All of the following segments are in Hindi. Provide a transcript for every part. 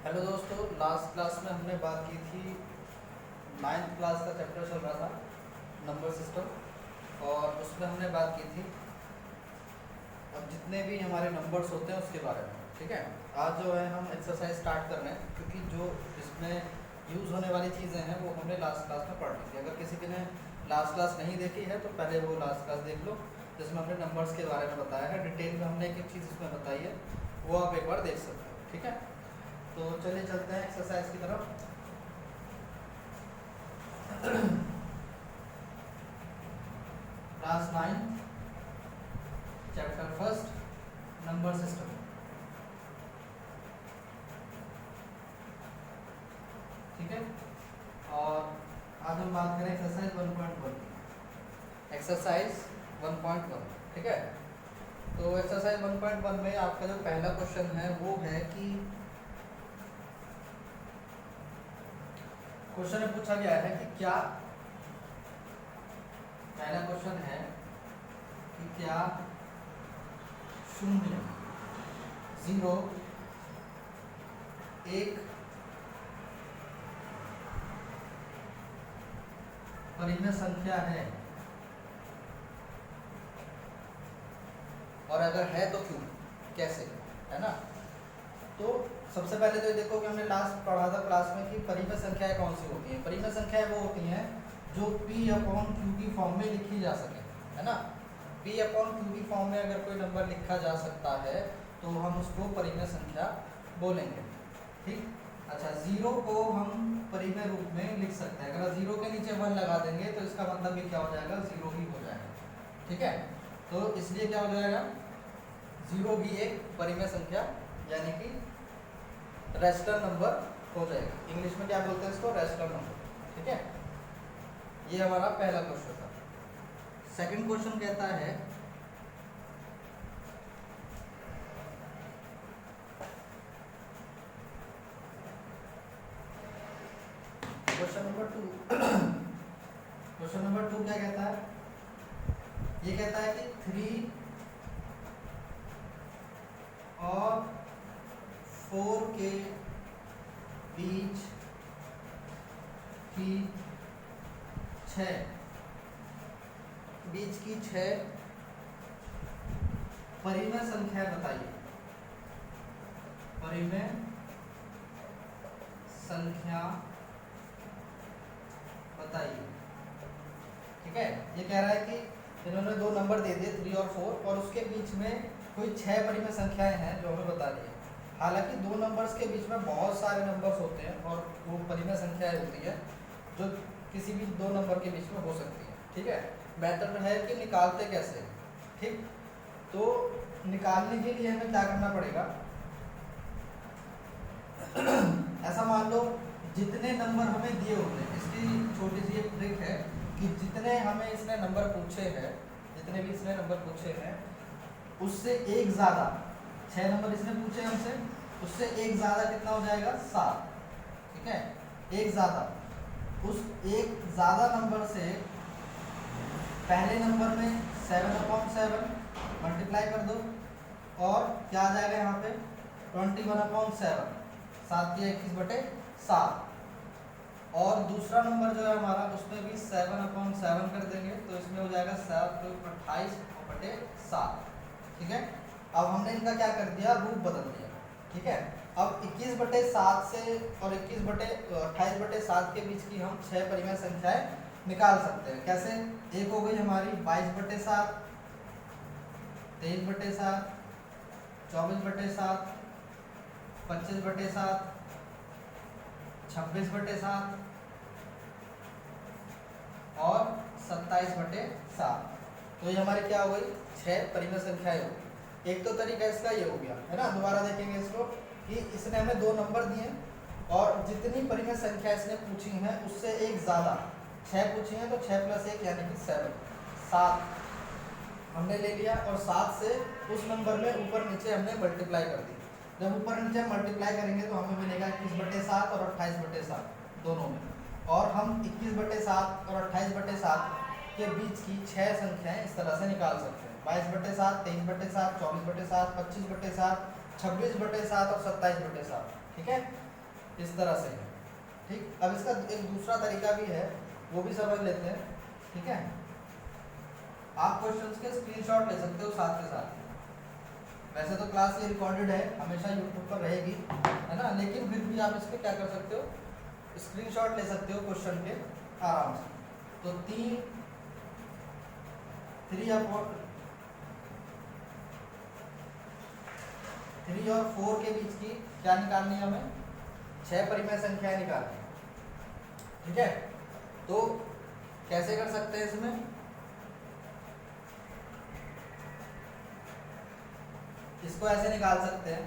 हेलो दोस्तों, लास्ट क्लास में हमने बात की थी। नाइन्थ क्लास का चैप्टर चल रहा था नंबर सिस्टम, और उसमें हमने बात की थी अब जितने भी हमारे नंबर्स होते हैं उसके बारे में। ठीक है, आज जो है हम एक्सरसाइज स्टार्ट कर रहे हैं, क्योंकि जो इसमें यूज़ होने वाली चीज़ें हैं वो हमने लास्ट क्लास में पढ़ ली थी। अगर किसी ने लास्ट क्लास नहीं देखी है तो पहले वो लास्ट क्लास देख लो, जिसमें हमने नंबर्स के बारे में बताया है। डिटेल में हमने एक एक चीज़ इसमें बताई है, वो आप एक बार देख सकते हो। ठीक है, तो चलिए चलते हैं एक्सरसाइज की तरफ। Class 9 chapter first number system. ठीक है, और आज हम बात करें एक्सरसाइज 1.1। एक्सरसाइज 1.1। ठीक है, तो एक्सरसाइज 1.1 में आपका जो पहला क्वेश्चन है वो है कि क्वेश्चन में पूछा गया है कि क्या, पहला क्वेश्चन है कि क्या 0, 0, 1 परिमेय संख्या है, और अगर है तो क्यों, कैसे, है ना। तो सबसे पहले तो ये देखो कि हमने लास्ट पढ़ा था क्लास में कि परिमेय संख्याएं कौन सी होती हैं। परिमेय संख्याएं वो होती हैं जो P/Q की फॉर्म में लिखी जा सके, है ना। P/Q की फॉर्म में अगर कोई नंबर लिखा जा सकता है तो हम उसको परिमेय संख्या बोलेंगे। ठीक, अच्छा, 0 को हम परिमेय रूप में लिख सकते हैं। अगर 0 के नीचे 1 लगा देंगे तो इसका मतलब भी क्या हो जाएगा, 0 ही हो जाएगा। ठीक है, तो इसलिए क्या हो जाएगा, 0 भी एक परिमेय संख्या यानी कि रैशनल नंबर हो जाएगा। इंग्लिश में क्या बोलते हैं इसको, रैशनल नंबर। ठीक है, ये हमारा पहला क्वेश्चन था। सेकंड क्वेश्चन कहता है क्वेश्चन नंबर 2। क्वेश्चन नंबर 2 क्या कहता है, ये कहता है कि 3 और 4 के बीच की 6 परिमेय संख्या बताइए। परिमेय संख्या बताइए। ठीक है, ये कह रहा है कि इन्होंने दो नंबर दे दिए 3 और 4, और उसके बीच में कोई 6 परिमेय संख्याएं हैं जो हमें बता रही है। हालांकि दो नंबर्स के बीच में बहुत सारे नंबर्स होते हैं और वो परिमेय संख्याएं होती है जो किसी भी दो नंबर के बीच में हो सकती है। ठीक है, बेहतर है कि निकालते कैसे। ठीक, तो निकालने के लिए हमें क्या करना पड़ेगा, ऐसा मान लो जितने नंबर हमें दिए होते हैं, इसकी छोटी सी एक ट्रिक है कि जितने हमें इसने नंबर पूछे हैं, जितने भी इसने नंबर पूछे हैं उससे एक ज़्यादा, 6 नंबर इसने पूछे हमसे, उससे एक ज़्यादा कितना हो जाएगा, 7। ठीक है, एक ज़्यादा, उस एक ज़्यादा नंबर से पहले नंबर में 7/7 मल्टीप्लाई कर दो, और क्या आ जाएगा यहाँ पे 21/7, 7×21/7। और दूसरा नंबर जो है हमारा उसमें भी 7/7 कर देंगे, तो इसमें हो जाएगा 7×28/7। ठीक है, अब हमने इनका क्या कर दिया, रूप बदल दिया। ठीक है, अब 21/7 से और 28/7 के बीच की हम 6 परिमेय संख्याएं निकाल सकते हैं। कैसे, एक हो गई हमारी 22/7, 23/7, 24/7, 25/7, 26/7 और 27/7। तो ये हमारी क्या हो गई, 6 परिमेय संख्याएं हो गई। एक तो तरीका इसका ये हो गया, है ना। दोबारा देखेंगे इसको कि इसने हमें दो नंबर दिए और जितनी परिमेय संख्या इसने पूछी है उससे एक ज़्यादा 6 पूछी है, तो 6 + 1 यानी कि 7 हमने ले लिया, और 7 से उस नंबर में ऊपर नीचे हमने मल्टीप्लाई कर दी। जब ऊपर नीचे मल्टीप्लाई करेंगे तो हमें मिलेगा 21/7 और 28/7 दोनों में, और हम 21/7 और 28/7 के बीच की 6 संख्याएं इस तरह से निकाल सकते हैं। 22/7, 23/7, 24/7, 25/7, 26/7 और 27/7। ठीक है, इस तरह से है। ठीक, अब इसका एक दूसरा तरीका भी है, वो भी समझ लेते हैं। ठीक है, आप क्वेश्चंस के स्क्रीनशॉट ले सकते हो साथ के साथ। वैसे तो क्लास ये रिकॉर्डेड है, हमेशा यूट्यूब पर रहेगी, है ना, लेकिन फिर भी आप इसको क्या कर सकते हो, स्क्रीनशॉट ले सकते हो क्वेश्चन के आराम से। तो 3 और 4 के बीच की क्या निकालनी है हमें, 6 परिमेय संख्याएं निकालनी है। ठीक है, तो कैसे कर सकते हैं इसमें, इसको ऐसे निकाल सकते हैं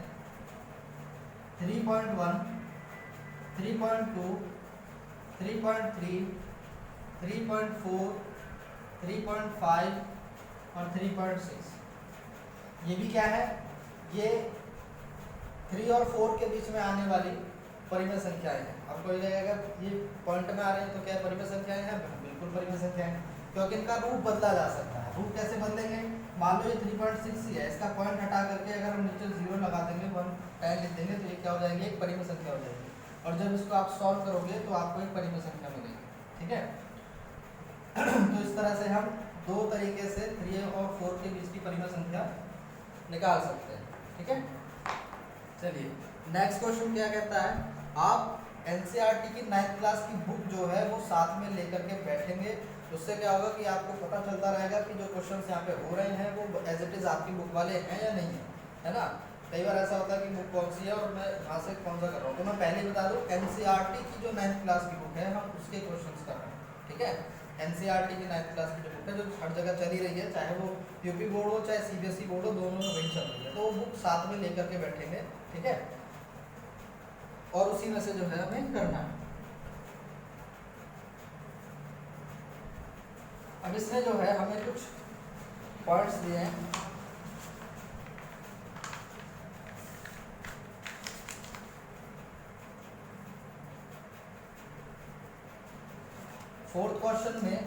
3.1, 3.2, 3.3, 3.4, 3.5 और 3.6। ये भी क्या है, ये 3 और 4 के बीच में आने वाली परिमेय संख्याएं हैं। आपको ये लगेगा ये पॉइंट में आ रहे हैं तो क्या परिमेय संख्याएं हैं, बिल्कुल परिमेय संख्याएं हैं, क्योंकि इनका रूप बदला जा सकता है। रूप कैसे बदलेंगे, मान लो ये 3.6 ही है, इसका पॉइंट हटा करके अगर हम नीचे 0 लगा देंगे, 1 10 लिख देंगे, तो ये क्या हो जाएगी, एक परिमेय संख्या हो जाएगी। और जब इसको आप सॉल्व करोगे तो आपको एक परिमेय संख्या मिलेगी। ठीक है, तो इस तरह से हम दो तरीके से 3 और 4 के बीच की परिमेय संख्या निकाल सकते हैं। ठीक है, चलिए नेक्स्ट क्वेश्चन क्या कहता है, आप एनसीईआरटी की 9th क्लास की बुक जो है वो साथ में लेकर के बैठेंगे। उससे क्या होगा कि आपको पता चलता रहेगा कि जो क्वेश्चंस यहाँ पे हो रहे हैं वो एज इट इज आपकी बुक वाले हैं या नहीं है, है ना। कई बार ऐसा होता है कि बुक कौन सी है और मैं वहाँ से कौन सा कर रहा हूँ, तो मैं पहले बता दूँ एनसीईआरटी की जो 9th क्लास की बुक है हम उसके क्वेश्चन कर रहे हैं। ठीक है, एनसीईआरटी की 9th क्लास की जो बुक है जो हर जगह चली रही है, चाहे वो यूपी बोर्ड हो चाहे सीबीएसई बोर्ड हो, दोनों में वही चल रही है, तो वो बुक साथ में लेकर के बैठेंगे। ठीक है, और उसी में से जो है हमें करना है। अब इसमें जो है हमें कुछ पॉइंट्स दिए हैं, फोर्थ क्वेश्चन में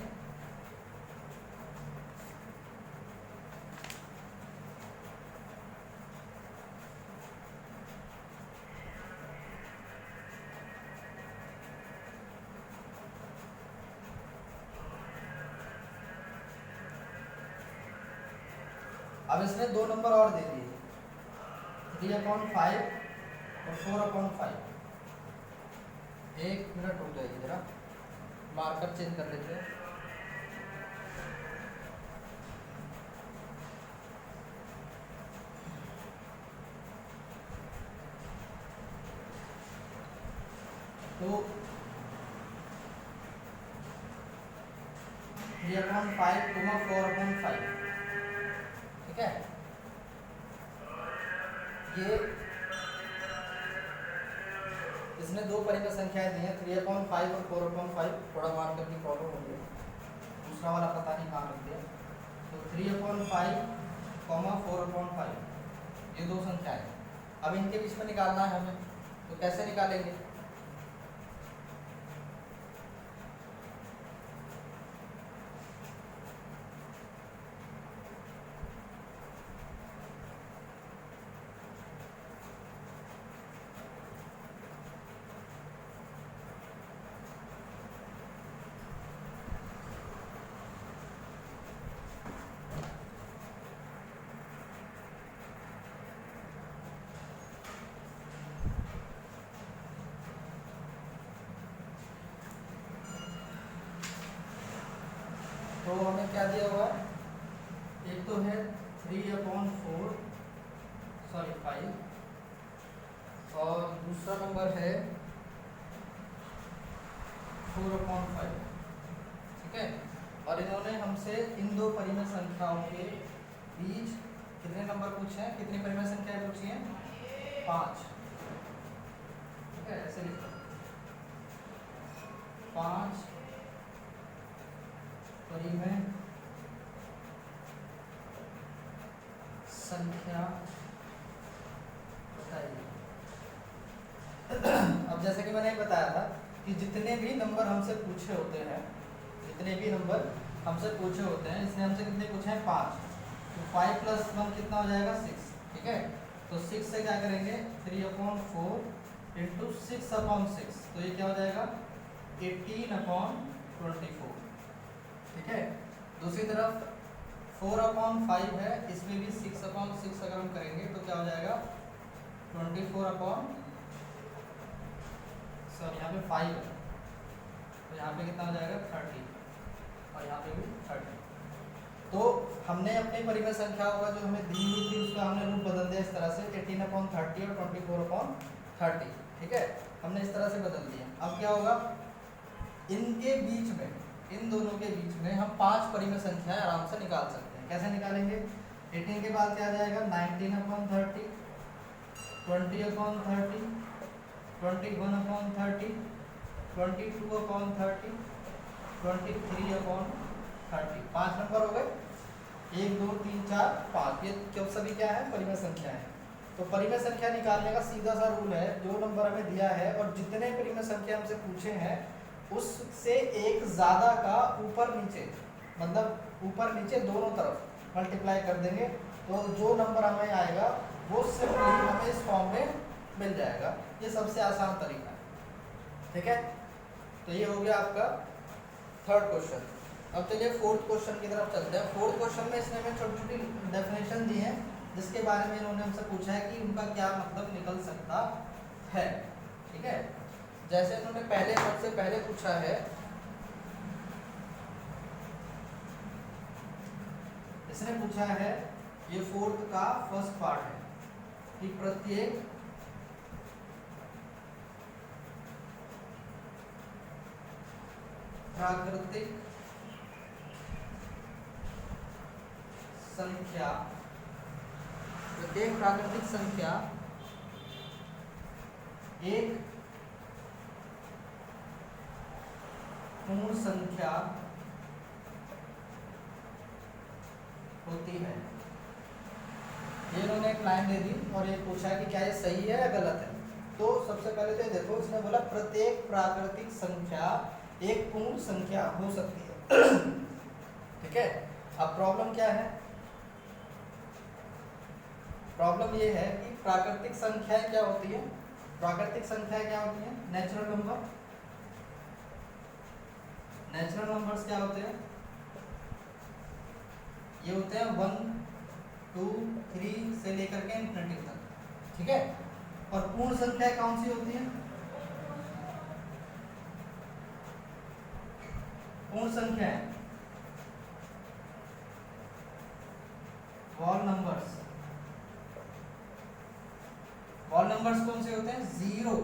अब इसने 2 नंबर और दे दिए, 3/5 और 4/5। एक मिनट रुक जाइए जरा, मार्कर चेंज कर लेते हैं। तो 3/5, 4/5। ठीक है, ये इसने दो परिमेय संख्याएं दी हैं 3/5 और 4/5। थोड़ा मार्कर की प्रॉब्लम हो गई, दूसरा वाला पता नहीं कहाँ रख दिया। तो 3/5, 4/5 ये दो संख्याएं हैं। अब इनके बीच में निकालना है हमें, तो कैसे निकालेंगे, तो हमें क्या दिया हुआ है, एक तो है 3/4 सॉरी 5 और दूसरा नंबर है 4/5। ठीक है, और इन्होंने हमसे इन दो परिमेय संख्याओं के बीच कितने नंबर पूछे हैं, कितनी परिमेय संख्याएं पूछी हैं, 5। ठीक है, ऐसे लिखो 5 परिमेय संख्या बताइए। अब जैसे कि मैंने बताया था कि जितने भी नंबर हमसे पूछे होते हैं, जितने भी नंबर हमसे पूछे होते हैं, इसने हमसे कितने पूछे हैं, 5। तो 5 + 1 कितना हो जाएगा, 6। ठीक है, तो 6 से क्या करेंगे, 3/4 इंटू 6/6, तो ये क्या हो जाएगा 18/24। ठीक है। दूसरी तरफ 4/5 है, इसमें भी 6/6 अगर हम करेंगे तो क्या हो जाएगा 24 सर यहाँ पे 5 है, तो यहाँ पे कितना हो जाएगा 30, और यहाँ पे भी 30। तो हमने अपनी परिमेय संख्या होगा जो हमें दी हुई थी उसका हमने रूप बदल दिया इस तरह से 18/30 और 24/30। ठीक है, हमने इस तरह से बदल दिया। अब क्या होगा, इनके बीच में, इन दोनों के बीच में हम 5 परिमेय संख्याएं आराम से निकाल सकते हैं। कैसे निकालेंगे, 18 के बाद क्या आ जाएगा 19/30, 20/30, 21/30, 22/30, 23/30। 5 नंबर हो गए, 1 2 3 4 5। ये क्यों सभी क्या है परिमेय संख्या है। तो परिमेय संख्या निकालने का सीधा सा रूल है, जो नंबर हमें दिया है और जितने परिमेय संख्या हमसे पूछे हैं उससे एक ज्यादा का ऊपर नीचे, मतलब ऊपर नीचे दोनों तरफ मल्टीप्लाई कर देंगे, तो जो नंबर हमें आएगा वो सिंपली हमें इस फॉर्म में मिल जाएगा। ये सबसे आसान तरीका है। ठीक है, तो ये हो गया आपका थर्ड क्वेश्चन। अब चलिए फोर्थ क्वेश्चन की तरफ चलते हैं। फोर्थ क्वेश्चन में इसने हमें छोटी छोटी डेफिनेशन दी है जिसके बारे में इन्होंने हमसे पूछा है कि उनका क्या मतलब निकल सकता है। ठीक है, जैसे इन्होंने पहले सबसे पहले पूछा है, इसने पूछा है ये फोर्थ का फर्स्ट पार्ट है कि प्रत्येक प्राकृतिक संख्या, प्रत्येक प्राकृतिक संख्या एक पूर्ण संख्या होती है। ये इन्होंने एक लाइन दे दी और ये पूछा कि क्या ये सही है या गलत है। तो सबसे पहले तो देखो, इसने बोला प्रत्येक प्राकृतिक संख्या एक पूर्ण संख्या हो सकती है। ठीक है, अब प्रॉब्लम क्या है, प्रॉब्लम ये है कि प्राकृतिक संख्याएं क्या होती है, प्राकृतिक संख्याएं क्या होती है, नेचुरल नंबर। नेचुरल नंबर्स क्या होते हैं, ये होते हैं 1 2 3 से लेकर के इन्फिनिटी तक। ठीक है, और पूर्ण संख्या कौन सी होती है, पूर्ण संख्याएं वॉल नंबर्स। वॉल नंबर्स कौन से होते हैं, 0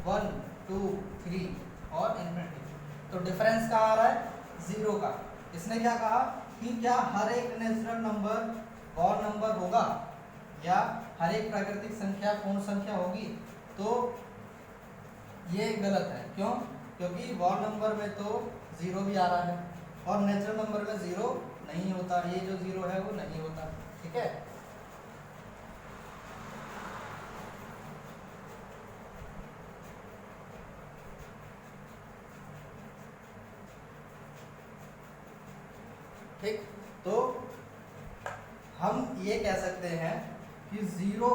1 2 3 और इन्फिनिटी। तो डिफरेंस कहाँ आ रहा है, 0 का। इसने क्या कहा कि क्या हर एक नेचुरल नंबर वॉल नंबर होगा या हर एक प्राकृतिक संख्या पूर्ण संख्या होगी, तो ये गलत है। क्यों, क्योंकि वॉल नंबर में तो 0 भी आ रहा है और नेचुरल नंबर में 0 नहीं होता, ये जो 0 है वो नहीं होता। ठीक है, ठीक, तो हम ये कह सकते हैं कि 0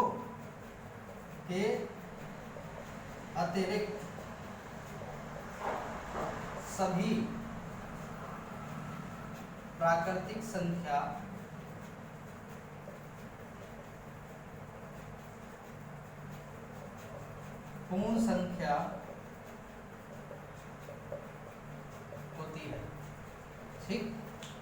के अतिरिक्त सभी प्राकृतिक संख्या पूर्ण संख्या होती है। ठीक,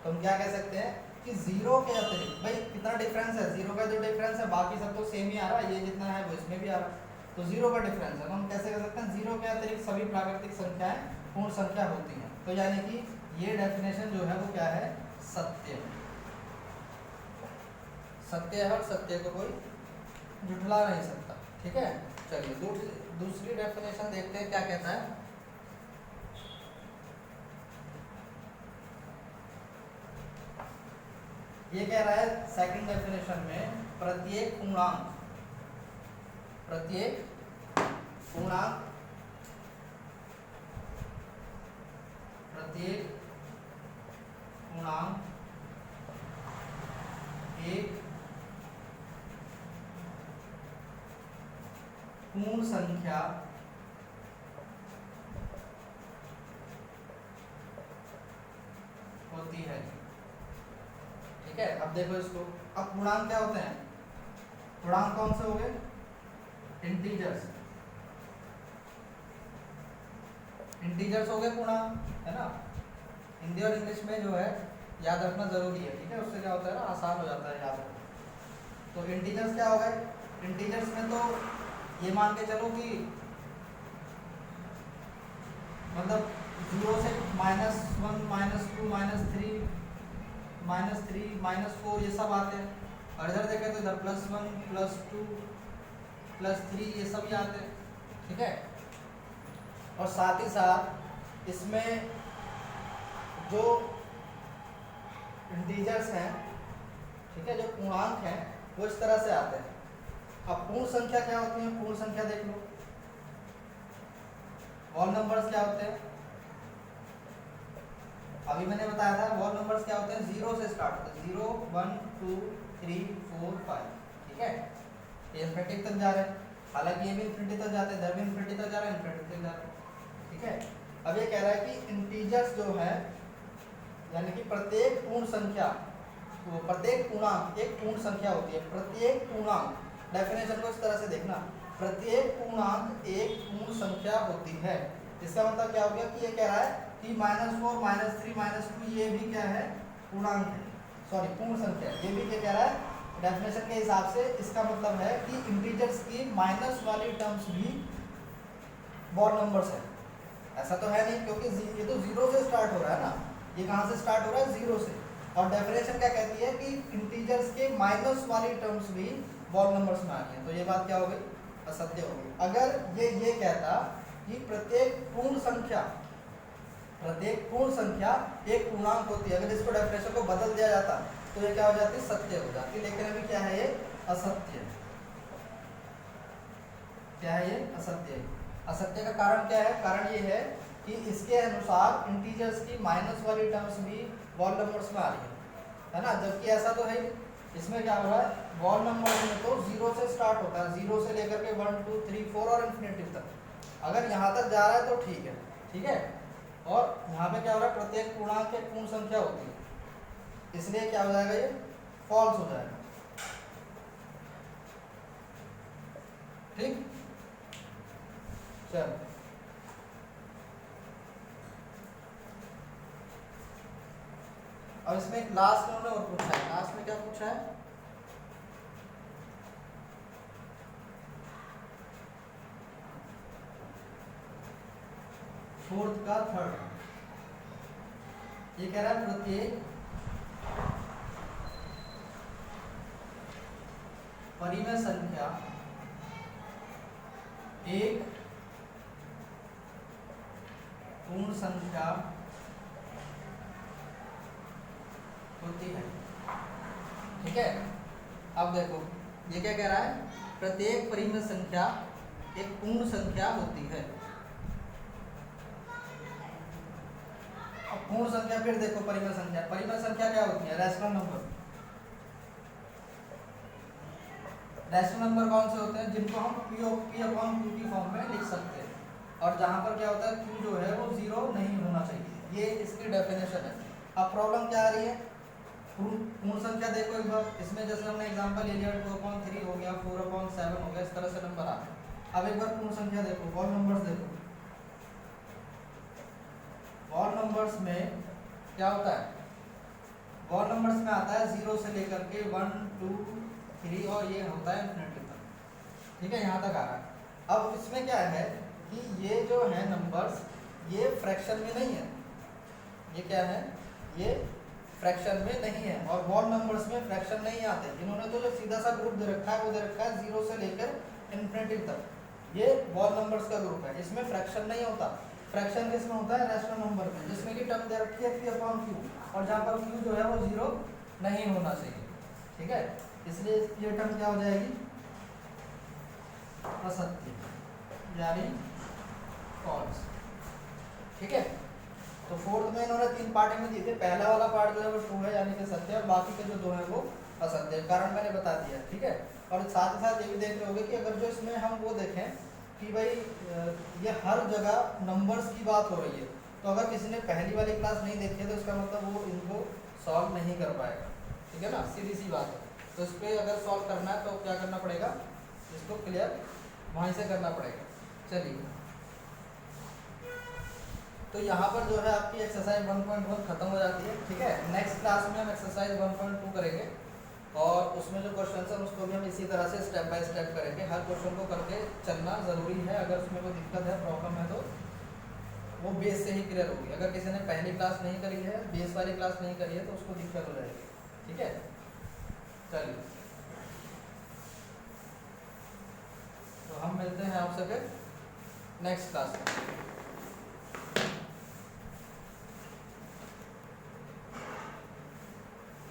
तो हम क्या कह सकते हैं कि 0 के अतिरिक्त, भाई कितना डिफरेंस है, 0 का जो डिफरेंस है बाकी सब तो सेम ही आ रहा है, ये जितना है वो इसमें भी आ रहा है, तो 0 का डिफरेंस है, तो हम कैसे कर सकते हैं 0 के अतिरिक्त सभी प्राकृतिक संख्याएं पूर्ण संख्या होती हैं। तो यानी कि ये डेफिनेशन जो है वो क्या है, सत्य है। सत्य है और सत्य को कोई झुठला नहीं सकता। ठीक है, चलिए दूसरी डेफिनेशन देखते हैं क्या कहता है। ये कह रहा है सेकंड डेफिनेशन में प्रत्येक पूर्णांक, प्रत्येक पूर्णांक, प्रत्येक पूर्णांक एक पूर्ण संख्या ठीक है। अब देखो इसको, अब पूर्णांक क्या होते हैं, पूर्णांक कौन से हो गए, इंटीजर्स, इंटीजर्स हो गए पूर्णांक, है ना। हिंदी और इंग्लिश में जो है याद रखना जरूरी है, ठीक है, उससे क्या होता है ना, आसान हो जाता है याद रखना। तो इंटीजर्स क्या हो गए, इंटीजर्स में तो ये मान के चलो कि मतलब 0 से -1 -2 -3 -4 ये सब आते हैं, और इधर देखें तो इधर +1 +2 +3 ये सब ही आते हैं, ठीक है। और साथ ही साथ इसमें जो इंटीजर्स हैं, ठीक है, जो पूर्णांक हैं वो इस तरह से आते हैं। अब पूर्ण संख्या क्या होती है, पूर्ण संख्या देख लो, होल नंबर्स क्या होते हैं, अभी मैंने बताया था होल नंबर्स क्या होते हैं, 0 से स्टार्ट होते हैं, 0 1 2 3 4 5, ठीक है, ये इन्फिनिटी तक जा रहे हैं, हालांकि ये भी इन्फिनिटी तक जाते हैं, इधर भी इन्फिनिटी तक जा रहे हैं, इन्फिनिटी तक जा रहे हैं, ठीक है। अब ये कह रहा है कि इंटीजर्स जो है यानी कि प्रत्येक पूर्ण संख्या, वो प्रत्येक पूर्णांक एक पूर्ण संख्या होती है, प्रत्येक पूर्णांक, डेफिनेशन को इस तरह से देखना, प्रत्येक पूर्णांक एक पूर्ण संख्या होती है। इसका मतलब क्या हो गया कि ये कह रहा है कि -4 -3 -2 ये भी क्या है, पूर्णांक है, सॉरी पूर्ण संख्या, ये भी क्या कह रहा है, डेफिनेशन के हिसाब से इसका मतलब है कि इंटीजर्स की माइनस वाली टर्म्स भी वॉल नंबर्स है। ऐसा तो है नहीं, क्योंकि ये तो 0 से स्टार्ट हो रहा है ना, ये कहाँ से स्टार्ट हो रहा है, 0 से, और डेफिनेशन क्या कहती है कि इंटीजर्स के माइनस वाली टर्म्स भी वॉल नंबर्स में आ रही है, तो ये बात क्या हो गई, असत्य हो गई। अगर ये कहता कि प्रत्येक पूर्ण संख्या एक पूर्णांक होती है, अगर इसको डेफिनेशन को बदल दिया जाता तो ये क्या हो जाती, सत्य हो जाती, लेकिन अभी क्या है, ये असत्य, क्या है, ये असत्य। असत्य का कारण क्या है, कारण ये है कि इसके अनुसार इंटीजर्स की माइनस वाली टर्म्स भी वॉल नंबर्स में आ रही है ना, जबकि ऐसा तो है। इसमें क्या हो रहा है, वॉल नंबर्स में तो 0 से स्टार्ट होता है, 0 से लेकर के 1 2 3 4 और इन्फिनिटी तक, अगर यहाँ तक जा रहा है तो ठीक है, ठीक है। और यहाँ पे क्या हो रहा है, प्रत्येक पूर्णांक एक पूर्ण संख्या होती है, इसलिए क्या हो जाएगा, ये फॉल्स हो जाएगा, ठीक। चल अब इसमें एक लास्ट में और पूछा है, लास्ट में क्या पूछा है, फोर्थ का थर्ड, ये कह रहा है प्रत्येक परिमेय संख्या एक पूर्ण संख्या होती है, ठीक है। अब देखो ये क्या कह रहा है, प्रत्येक परिमेय संख्या एक पूर्ण संख्या होती है। अब पूर्ण संख्या फिर देखो, परिमेय संख्या क्या होती है, रैशनल नंबर। रैशनल नंबर कौन से होते हैं, जिनको हम P/Q की फॉर्म में लिख सकते हैं, और जहां पर क्या होता है, Q जो है वो 0 नहीं होना चाहिए, ये इसकी डेफिनेशन है। अब प्रॉब्लम क्या आ रही है, पूर्ण संख्या देखो एक बार, इसमें जैसे हमने एग्जांपल ले लिया 2/3 हो गया, 4/7 हो गया, इस तरह से नंबर आते हैं। अब एक बार पूर्ण संख्या देखो, वॉल नंबर्स देखो, वॉल नंबर्स में क्या होता है, वॉल नंबर्स में आता है 0 से लेकर के 1 2 3 और ये होता है इन्फिनिटी तक, ठीक है, यहाँ तक आ रहा है। अब इसमें क्या है कि ये जो है नंबर्स, ये फ्रैक्शन में नहीं है, ये क्या है, ये फ्रैक्शन में नहीं है, और वॉल नंबर्स में फ्रैक्शन नहीं आते। इन्होंने तो जो सीधा सा ग्रुप दे रखा है वो दे रखा है 0 से लेकर इन्फिनिटी तक, ये वॉल नंबर्स का ग्रुप है, इसमें फ्रैक्शन नहीं होता। फ्रैक्शन किसमें होता है, रैशनल नंबर में, जिसमें कि टर्म दे रखी है P/Q, और जहाँ पर Q जो है वो 0 नहीं होना चाहिए, ठीक है, इसलिए ये टर्म क्या हो जाएगी, असत्य, यानी फॉल्स, ठीक है। तो फोर्थ में इन्होंने 3 पार्ट में दिए थे, पहला वाला पार्ट जो है वो ट्रू है यानी कि सत्य, और बाकी के जो 2 हैं वो असत्य, कारण मैंने बता दिया, ठीक है। और साथ ही साथ ये भी देख रहे होंगे कि अगर जो इसमें हम वो देखें कि भाई ये हर जगह नंबर्स की बात हो रही है, तो अगर किसी ने पहली वाली क्लास नहीं देखी है तो इसका मतलब वो इनको सॉल्व नहीं कर पाएगा, ठीक है ना, सीधी सी बात है। तो इस पर अगर सॉल्व करना है तो क्या करना पड़ेगा, इसको क्लियर वहीं से करना पड़ेगा। चलिए, तो यहाँ पर जो है आपकी एक्सरसाइज 1.1 खत्म हो जाती है। ठीक है, नेक्स्ट क्लास में हम एक्सरसाइज 1.2 करेंगे और उसमें जो क्वेश्चन है उसको भी हम इसी तरह से स्टेप बाय स्टेप करेंगे। हर क्वेश्चन को करके चलना ज़रूरी है, अगर उसमें कोई दिक्कत है, प्रॉब्लम है तो वो बेस से ही क्लियर होगी। अगर किसी ने पहली क्लास नहीं करी है, बेस वाली क्लास नहीं करी है, तो उसको दिक्कत हो जाएगी। ठीक है, चलिए, तो हम मिलते हैं आपसे फिर नेक्स्ट क्लास में।